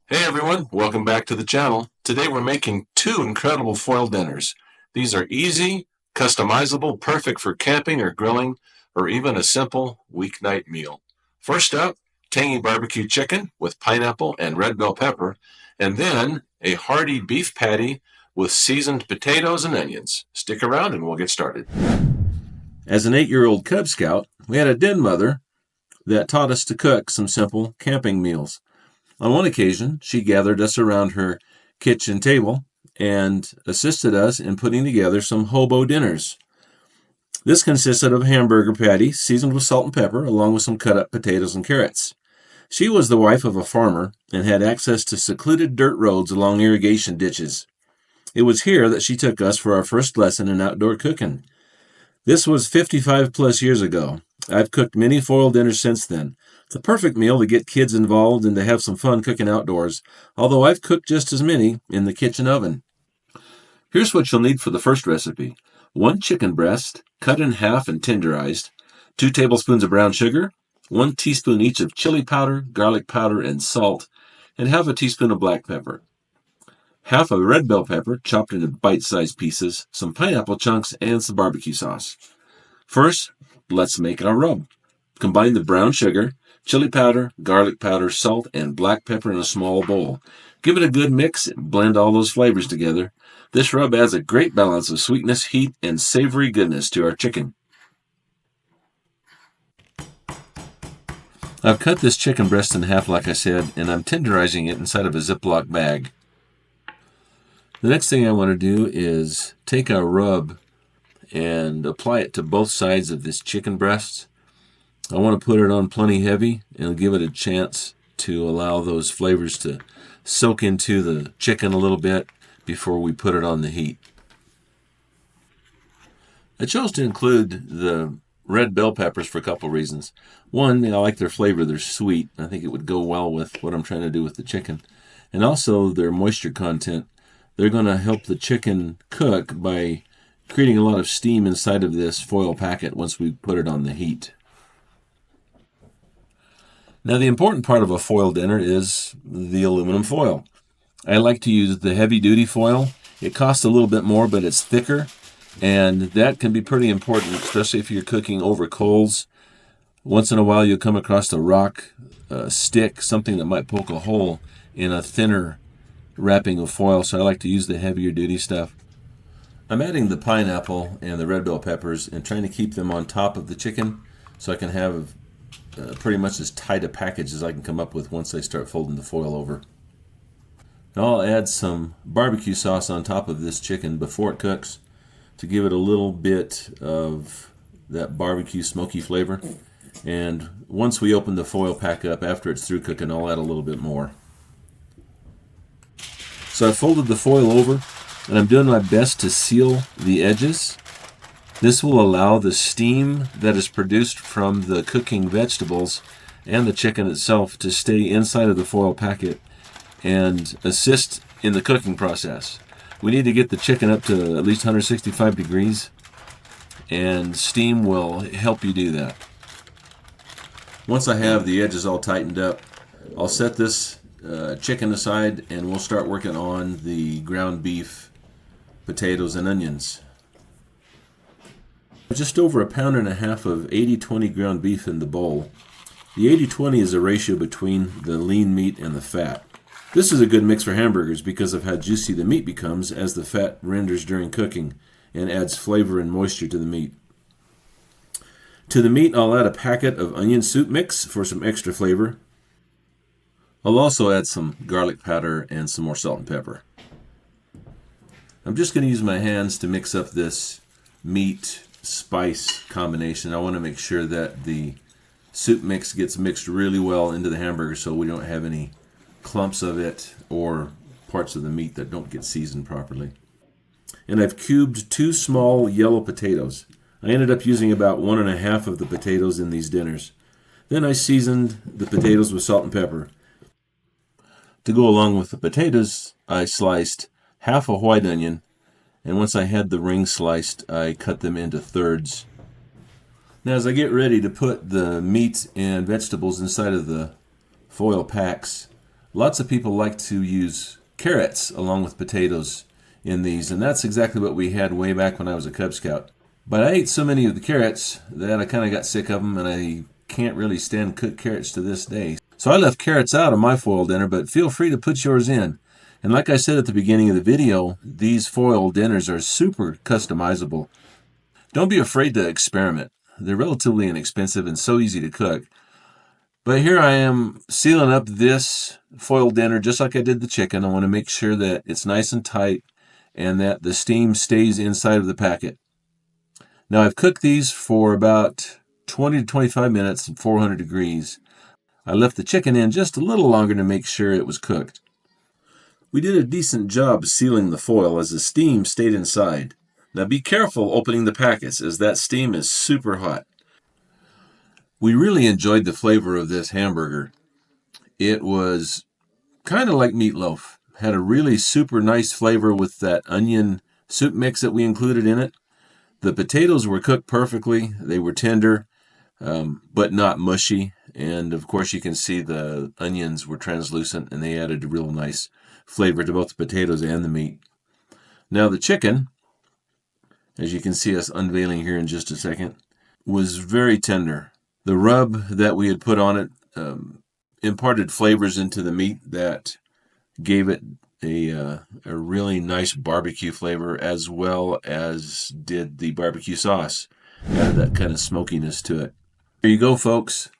Hey everyone, welcome back to the channel. Today we're making two incredible foil dinners. These are easy, customizable, perfect for camping or grilling, or even a simple weeknight meal. First up, tangy barbecue chicken with pineapple and red bell pepper, and then a hearty beef patty with seasoned potatoes and onions. Stick around and we'll get started. As an 8-year-old Cub Scout, we had a den mother that taught us to cook some simple camping meals. On one occasion, she gathered us around her kitchen table and assisted us in putting together some hobo dinners. This consisted of a hamburger patty seasoned with salt and pepper, along with some cut-up potatoes and carrots. She was the wife of a farmer and had access to secluded dirt roads along irrigation ditches. It was here that she took us for our first lesson in outdoor cooking. This was 55 plus years ago. I've cooked many foil dinners since then. It's a perfect meal to get kids involved and to have some fun cooking outdoors, although I've cooked just as many in the kitchen oven. Here's what you'll need for the first recipe. 1 chicken breast, cut in half and tenderized, 2 tablespoons of brown sugar, 1 teaspoon each of chili powder, garlic powder, and salt, and half a teaspoon of black pepper. Half a red bell pepper chopped into bite-sized pieces, some pineapple chunks, and some barbecue sauce. First, let's make our rub. Combine the brown sugar, chili powder, garlic powder, salt, and black pepper in a small bowl. Give it a good mix and blend all those flavors together. This rub adds a great balance of sweetness, heat, and savory goodness to our chicken. I've cut this chicken breast in half like I said, and I'm tenderizing it inside of a Ziploc bag. The next thing I want to do is take our rub and apply it to both sides of this chicken breast. I want to put it on plenty heavy and give it a chance to allow those flavors to soak into the chicken a little bit before we put it on the heat. I chose to include the red bell peppers for a couple reasons. One, I like their flavor. They're sweet. I think it would go well with what I'm trying to do with the chicken. And also their moisture content. They're going to help the chicken cook by creating a lot of steam inside of this foil packet once we put it on the heat. Now the important part of a foil dinner is the aluminum foil. I like to use the heavy-duty foil. It costs a little bit more, but it's thicker, and that can be pretty important, especially if you're cooking over coals. Once in a while you'll come across a rock, a stick, something that might poke a hole in a thinner wrapping of foil, so I like to use the heavier duty stuff. I'm adding the pineapple and the red bell peppers and trying to keep them on top of the chicken so I can have pretty much as tight a package as I can come up with once I start folding the foil over. Now I'll add some barbecue sauce on top of this chicken before it cooks to give it a little bit of that barbecue smoky flavor. And once we open the foil pack up after it's through cooking, I'll add a little bit more. So I folded the foil over and I'm doing my best to seal the edges. This will allow the steam that is produced from the cooking vegetables and the chicken itself to stay inside of the foil packet and assist in the cooking process. We need to get the chicken up to at least 165 degrees, and steam will help you do that. Once I have the edges all tightened up, I'll set this chicken aside and we'll start working on the ground beef, potatoes, and onions. Just over 1.5 pounds of 80-20 ground beef in the bowl. The 80-20 is a ratio between the lean meat and the fat. This is a good mix for hamburgers because of how juicy the meat becomes as the fat renders during cooking and adds flavor and moisture to the meat. To the meat, I'll add a packet of onion soup mix for some extra flavor. I'll also add some garlic powder and some more salt and pepper. I'm just going to use my hands to mix up this meat spice combination. I want to make sure that the soup mix gets mixed really well into the hamburger so we don't have any clumps of it or parts of the meat that don't get seasoned properly. And I've cubed 2 small yellow potatoes. I ended up using about 1.5 of the potatoes in these dinners. Then I seasoned the potatoes with salt and pepper. To go along with the potatoes, I sliced half a white onion, and once I had the rings sliced, I cut them into thirds. Now as I get ready to put the meat and vegetables inside of the foil packs, Lots of people like to use carrots along with potatoes in these, and that's exactly what we had way back when I was a Cub Scout. But I ate so many of the carrots that I kind of got sick of them, and I can't really stand cooked carrots to this day. So I left carrots out of my foil dinner, but feel free to put yours in. And like I said at the beginning of the video, these foil dinners are super customizable. Don't be afraid to experiment. They're relatively inexpensive and so easy to cook. But here I am sealing up this foil dinner just like I did the chicken. I want to make sure that it's nice and tight and that the steam stays inside of the packet. Now I've cooked these for about 20 to 25 minutes at 400 degrees. I left the chicken in just a little longer to make sure it was cooked. We did a decent job sealing the foil as the steam stayed inside. Now be careful opening the packets as that steam is super hot. We really enjoyed the flavor of this hamburger. It was kind of like meatloaf. Had a really super nice flavor with that onion soup mix that we included in it. The potatoes were cooked perfectly. They were tender, but not mushy. And of course you can see the onions were translucent and they added a real nice flavor to both the potatoes and the meat. Now the chicken, as you can see us unveiling here in just a second, was very tender. The rub that we had put on it imparted flavors into the meat that gave it a really nice barbecue flavor, as well as did the barbecue sauce. Added that kind of smokiness to it. There you go, folks.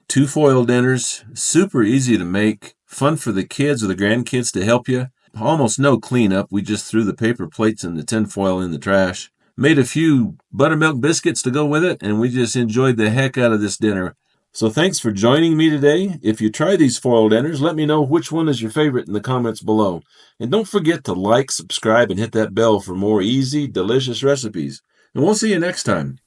2 foil dinners, super easy to make, fun for the kids or the grandkids to help you. Almost no cleanup. We just threw the paper plates and the tin foil in the trash. Made a few buttermilk biscuits to go with it, and we just enjoyed the heck out of this dinner. So thanks for joining me today. If you try these foil dinners, let me know which one is your favorite in the comments below. And don't forget to like, subscribe, and hit that bell for more easy, delicious recipes. And we'll see you next time.